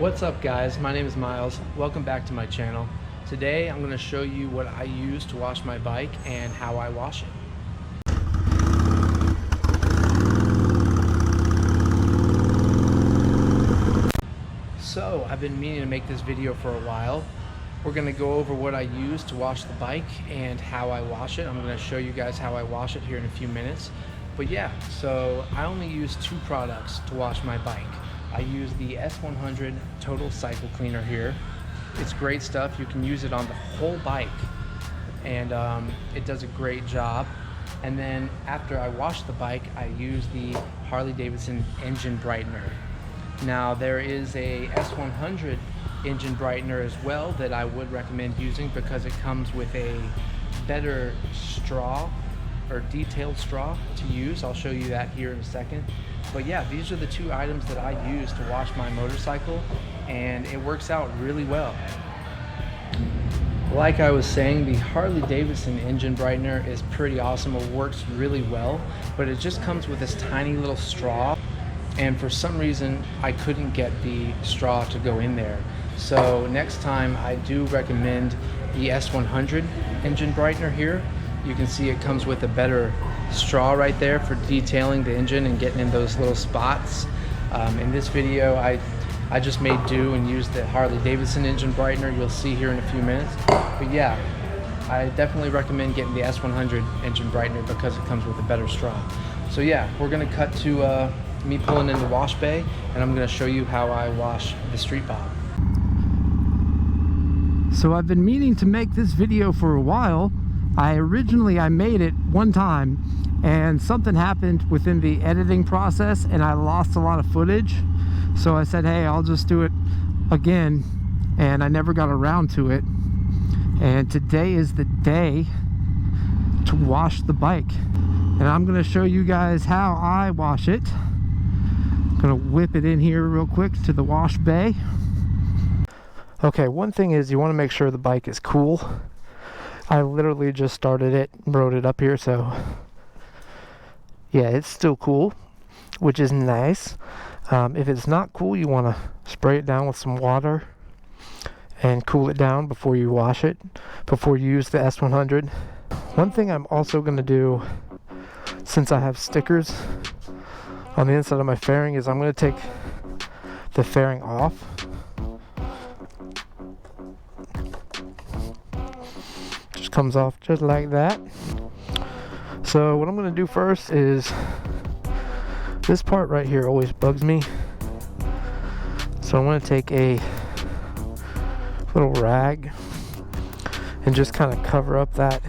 What's up guys, my name is Miles. Welcome back to my channel. Today I'm going to show you what I use to wash my bike and how I wash it. So I've been meaning to make this video for a while. We're going to go over what I use to wash the bike and how I wash it. I'm going to show you guys how I wash it here in a few minutes. But yeah, so I only use two products to wash my bike. I use the S100 Total Cycle Cleaner here. It's great stuff. You can use it on the whole bike and it does a great job. And then after I wash the bike, I use the Harley Davidson engine brightener. Now there is a S100 engine brightener as well that I would recommend using because it comes with a better straw or detailed straw to use. I'll show you that here in a second. But yeah, these are the two items that I use to wash my motorcycle, and it works out really well. Like I was saying, the Harley Davidson engine brightener is pretty awesome. It works really well, but it just comes with this tiny little straw, and for some reason I couldn't get the straw to go in there. So next time I do recommend the S100 engine brightener here. You can see it comes with a better straw right there for detailing the engine and getting in those little spots. In this video I just made do and used the Harley Davidson engine brightener. You'll see here in a few minutes. But yeah, I definitely recommend getting the S100 engine brightener because it comes with a better straw. So yeah, we're gonna cut to me pulling in the wash bay, and I'm gonna show you how I wash the street bob. So I've been meaning to make this video for a while. I made it one time and something happened within the editing process and I lost a lot of footage. So I said, hey, I'll just do it again, and I never got around to it. And today is the day to wash the bike. And I'm gonna show you guys how I wash it. I'm gonna whip it in here real quick to the wash bay. Okay, one thing is you wanna make sure the bike is cool. I literally just started it, rode it up here, so yeah, it's still cool, which is nice. If it's not cool, you want to spray it down with some water and cool it down before you wash it, before you use the S100. One thing I'm also going to do, since I have stickers on the inside of my fairing, is I'm going to take the fairing off. Comes off just like that. So what I'm going to do first is, this part right here always bugs me, so I'm going to take a little rag and just kind of cover up that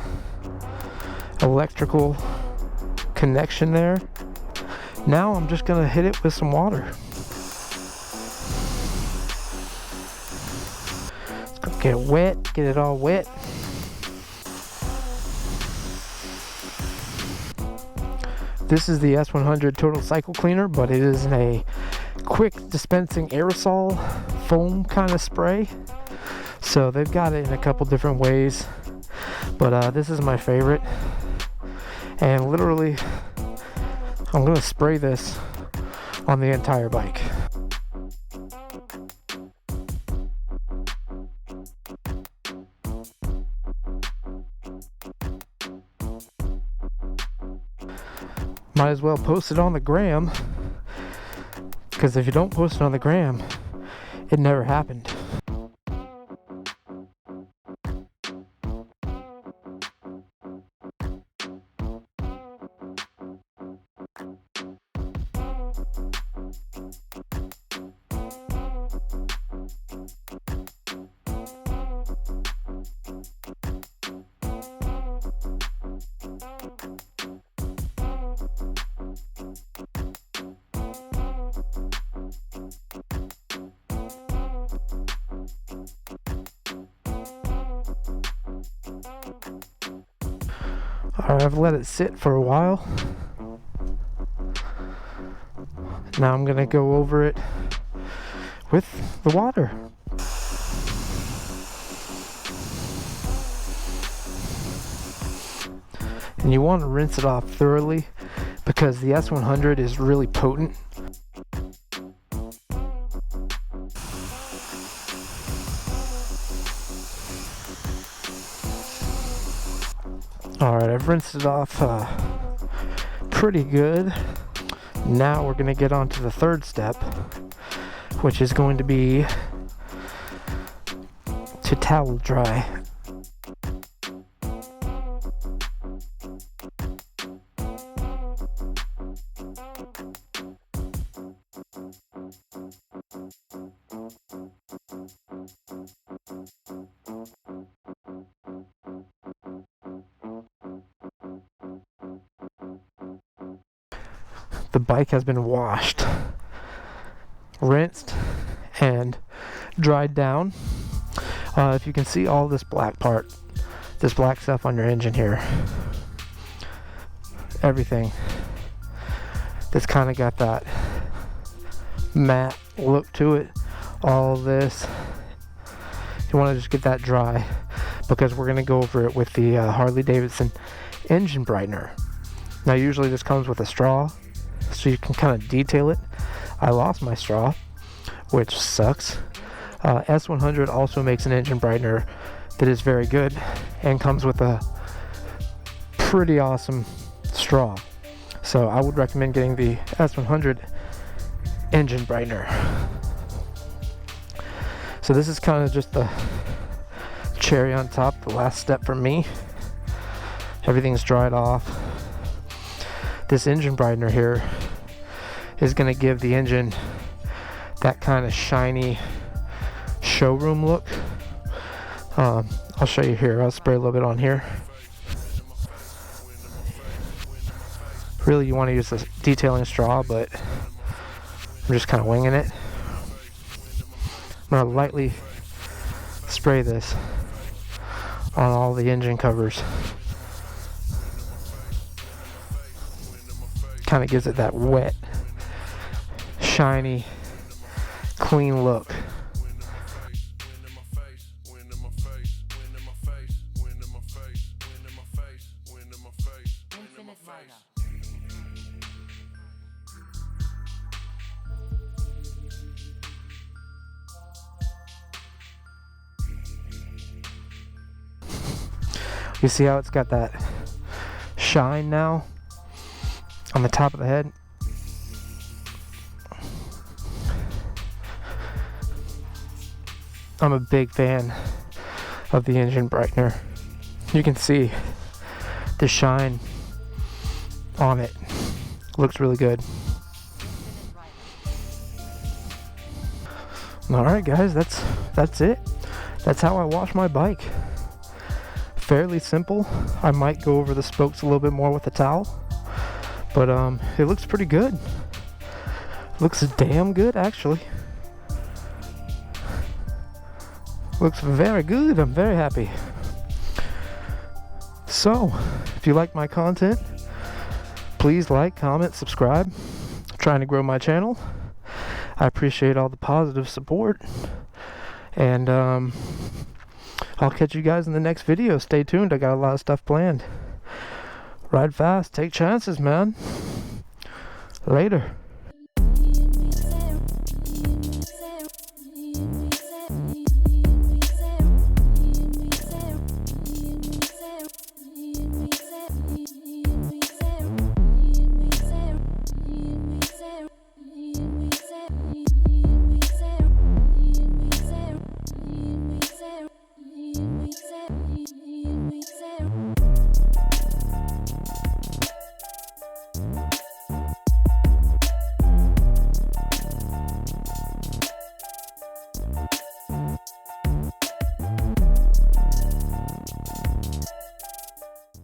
electrical connection there. Now I'm just going to hit it with some water. It's going to get wet, get it all wet. This is the S100 Total Cycle Cleaner, but it is a quick dispensing aerosol foam kind of spray. So they've got it in a couple different ways, but this is my favorite. And literally, I'm going to spray this on the entire bike. Might as well post it on the gram, because if you don't post it on the gram, it never happened. Alright, I've let it sit for a while. Now I'm going to go over it with the water. And you want to rinse it off thoroughly because the S100 is really potent. Alright, I've rinsed it off pretty good. Now we're going to get on to the third step, which is going to be to towel dry. The bike has been washed, rinsed, and dried down. If you can see all this black part, this black stuff on your engine here, everything that's kind of got that matte look to it, all this, you want to just get that dry, because we're going to go over it with the Harley Davidson engine brightener. Now usually this comes with a straw, so you can kind of detail it. I lost my straw, which sucks. S100 also makes an engine brightener that is very good and comes with a pretty awesome straw. So I would recommend getting the S100 engine brightener. So this is kind of just the cherry on top, the last step for me. Everything's dried off. This engine brightener here is going to give the engine that kind of shiny showroom look. I'll show you here. I'll spray a little bit on here. Really, you want to use the detailing straw, but I'm just kind of winging it. I'm going to lightly spray this on all the engine covers. Kind of gives it that wet, shiny, clean look. You see how it's got that shine now on the top of the head? I'm a big fan of the engine brightener. You can see the shine on it. Looks really good. Alright guys, that's it. That's how I wash my bike. Fairly simple. I might go over the spokes a little bit more with a towel, but it looks pretty good. Looks damn good, actually. Looks very good. I'm very happy. So, if you like my content, please like, comment, subscribe. I'm trying to grow my channel. I appreciate all the positive support, and I'll catch you guys in the next video. Stay tuned. I got a lot of stuff planned. Ride fast. Take chances, man. Later.